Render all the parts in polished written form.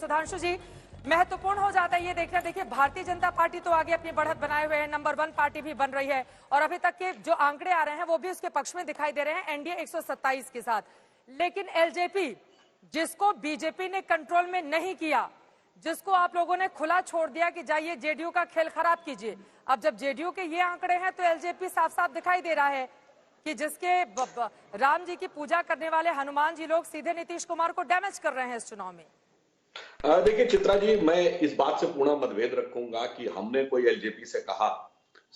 सुधांशु जी, महत्वपूर्ण हो जाता है ये देखना। देखिए, भारतीय जनता पार्टी तो आगे अपनी बढ़त बनाए हुए है, नंबर 1 पार्टी भी बन रही है और अभी तक के जो आंकड़े आ रहे हैं वो भी उसके पक्ष में दिखाई दे रहे हैं, एनडीए 127 के साथ। लेकिन एलजेपी, जिसको बीजेपी ने कंट्रोल में नहीं किया, जिसको आप लोगों ने खुला छोड़ दिया कि जाइए जेडीयू का खेल खराब कीजिए, अब जब जेडीयू के ये आंकड़े हैं तो एलजेपी साफ साफ दिखाई दे रहा है कि जिसके राम जी की पूजा करने वाले हनुमान जी लोग सीधे नीतीश कुमार को डैमेज कर रहे हैं इस चुनाव में। देखिए चित्रा जी, मैं इस बात से पूर्ण मतभेद रखूंगा कि हमने कोई एलजेपी से कहा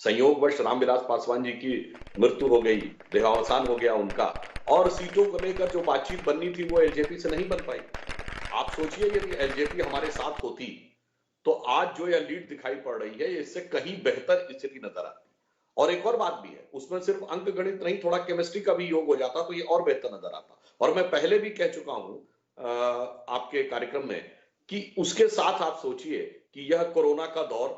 संयोगवश रामविलास पासवान जी की मृत्यु हो गई, देहावसान हो गया उनका, और सीटों को लेकर जो बातचीत बननी थी वो एलजेपी से नहीं बन पाई। आप सोचिए यदि एलजेपी हमारे साथ होती तो आज जो यह लीड दिखाई पड़ रही है इससे कहीं बेहतर स्थिति नजर आती। और एक और बात भी है, उसमें सिर्फ अंक गणित नहीं, थोड़ा केमिस्ट्री का भी योग हो जाता तो ये और बेहतर नजर आता। और मैं पहले भी कह चुका हूं आपके कार्यक्रम में कि उसके साथ आप सोचिए कि यह कोरोना का दौर,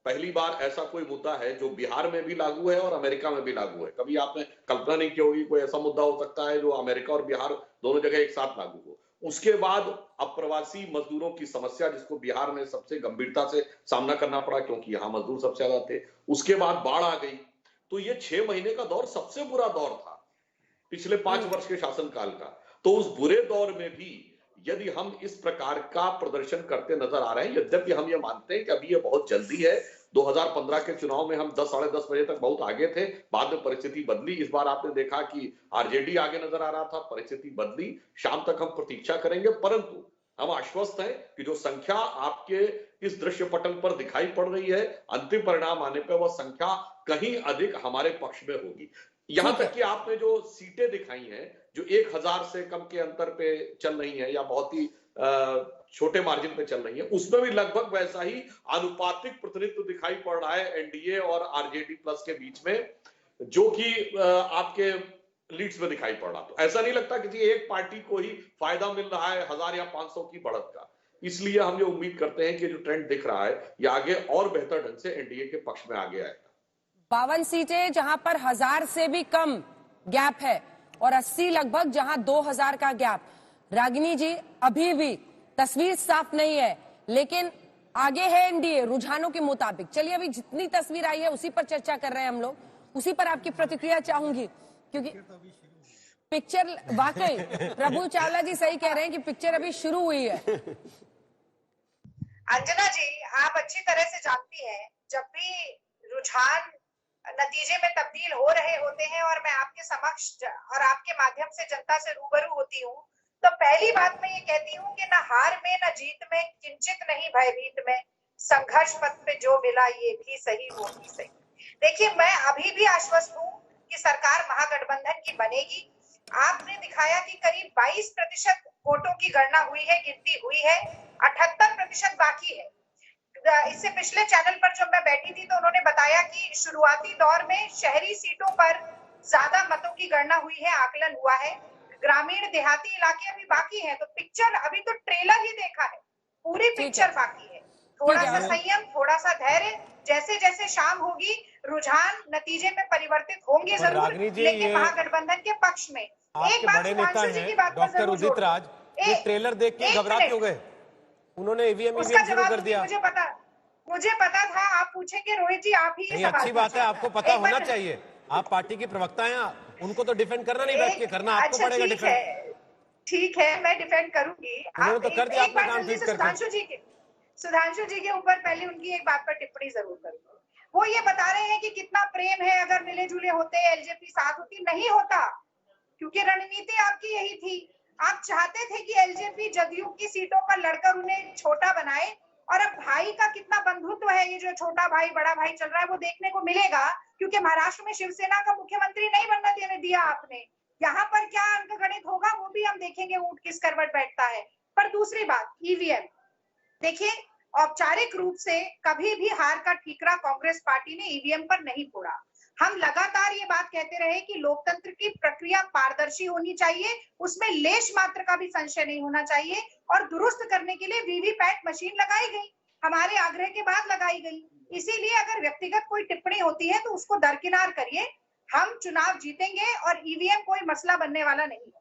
पहली बार ऐसा कोई मुद्दा है जो बिहार में भी लागू है और अमेरिका में भी लागू है। कभी आपने कल्पना नहीं की होगी कोई ऐसा मुद्दा हो सकता है जो अमेरिका और बिहार दोनों जगह एक साथ लागू हो। उसके बाद अप्रवासी मजदूरों की समस्या, जिसको बिहार में सबसे गंभीरता से सामना करना पड़ा क्योंकि यहां मजदूर सबसे ज्यादा थे, उसके बाद बाढ़ आ गई। तो ये 6 महीने का दौर सबसे बुरा दौर था पिछले 5 वर्ष के शासनकाल का। तो उस बुरे दौर में भी यदि हम इस प्रकार का प्रदर्शन करते नजर आ रहे हैं, यद्यपि हम ये मानते हैं कि अभी ये बहुत जल्दी है, 2015 के चुनाव में हम 10 साढ़े 10 बजे तक बहुत आगे थे, बाद में परिस्थिति बदली। इस बार आपने देखा कि आरजेडी आगे नजर आ रहा था, परिस्थिति बदली। शाम तक हम प्रतीक्षा करेंगे, परंतु हम आश्वस्त हैं कि जो संख्या आपके इस दृश्य पटल पर दिखाई पड़ रही है, अंतिम परिणाम आने पर वह संख्या कहीं अधिक हमारे पक्ष में होगी। यहां तक कि आपने जो सीटें दिखाई हैं जो 1000 से कम के अंतर पे चल रही है या बहुत ही छोटे मार्जिन पे चल रही है, उसमें भी लगभग वैसा ही आनुपातिक प्रतिनिधित्व दिखाई पड़ रहा है एनडीए और आरजेडी प्लस के बीच में, जो कि आपके लीड्स में दिखाई पड़ रहा। तो ऐसा नहीं लगता किसी एक पार्टी को ही फायदा मिल रहा है 1000 या 500 की बढ़त का। इसलिए हम ये उम्मीद करते हैं कि जो ट्रेंड दिख रहा है ये आगे और बेहतर ढंग से एनडीए के पक्ष में आगे आएगा। 52 सीटें जहां पर 1000 से भी कम गैप है और 80 लगभग जहां 2000 का गैप। रागिनी जी, अभी भी तस्वीर साफ नहीं है, लेकिन आगे है एनडीए रुझानों के मुताबिक। चलिए, अभी जितनी तस्वीर आई है उसी पर चर्चा कर रहे हैं हम लोग, उसी पर आपकी प्रतिक्रिया चाहूंगी, क्योंकि पिक्चर वाकई प्रभु चावला जी सही कह रहे हैं कि पिक्चर अभी शुरू हुई है। अंजना जी, आप अच्छी तरह से जानती हैं जब भी रुझान नतीजे में तब्दील हो रहे होते हैं और मैं आपके समक्ष और आपके माध्यम से जनता से रूबरू होती हूँ, तो पहली बात मैं ये कहती हूँ कि न हार में न जीत में किंचित नहीं भयभीत में, संघर्ष पथ पे जो मिला ये भी सही वो भी सही। देखिए, मैं अभी भी आश्वस्त हूँ कि सरकार महागठबंधन की बनेगी। आपने दिखाया कि करीब 22% वोटों की गणना हुई है, गिनती हुई है, 78% बाकी है। इससे पिछले चैनल पर जब मैं बैठी थी तो उन्होंने बताया कि शुरुआती दौर में शहरी सीटों पर ज्यादा मतों की गणना हुई है, आकलन हुआ है, ग्रामीण देहाती इलाके अभी बाकी हैं। तो पिक्चर, अभी तो ट्रेलर ही देखा है, पूरी पिक्चर बाकी है। थोड़ा सा संयम, थोड़ा सा धैर्य, जैसे जैसे शाम होगी रुझान नतीजे में परिवर्तित होंगे जरूर, लेकिन महागठबंधन के पक्ष में। एक बात सुधांशु जी की बात डॉक्टर उदित राज, ये ट्रेलर देख के घबरा क्यों गए? उन्होंने ईवीएम शुरू कर दिया। मुझे पता था आप पूछेंगे रोहित जी, आप ही नहीं, अच्छी बात है, आपको पता होना चाहिए। आप पार्टी की प्रवक्ता हैं, उनको तो डिफेंड करना नहीं, बैठ के करना आपको पड़ेगा डिफेंड। ठीक है, मैं डिफेंड करूंगी। उन्होंने तो कर दिया अपना काम ट्वीट करके। सुधांशु जी के ऊपर पहले उनकी एक बात पर टिप्पणी जरूर करूंगी। वो ये बता रहे हैं कि कितना प्रेम है, अगर मिले जुले होते एलजेपी साथ होती। नहीं होता, क्योंकि रणनीति आपकी यही थी। आप चाहते थे कि एलजेपी जदयू की सीटों पर लड़कर उन्हें छोटा बनाए, और अब भाई का कितना बंधुत्व है, ये जो छोटा भाई बड़ा भाई चल रहा है, वो देखने को मिलेगा, क्योंकि महाराष्ट्र में शिवसेना का मुख्यमंत्री नहीं बनना देने दिया आपने। यहाँ पर क्या अंक गणित होगा वो भी हम देखेंगे, ऊंट किस करवट बैठता है। पर दूसरी बात, ईवीएम, देखिए, औपचारिक रूप से कभी भी हार का ठीकरा कांग्रेस पार्टी ने ईवीएम पर नहीं फोड़ा। हम लगातार ये बात कहते रहे कि लोकतंत्र की प्रक्रिया पारदर्शी होनी चाहिए, उसमें लेश मात्र का भी संशय नहीं होना चाहिए, और दुरुस्त करने के लिए वीवीपैट मशीन लगाई गई, हमारे आग्रह के बाद लगाई गई। इसीलिए अगर व्यक्तिगत कोई टिप्पणी होती है तो उसको दरकिनार करिए। हम चुनाव जीतेंगे और ईवीएम कोई मसला बनने वाला नहीं है।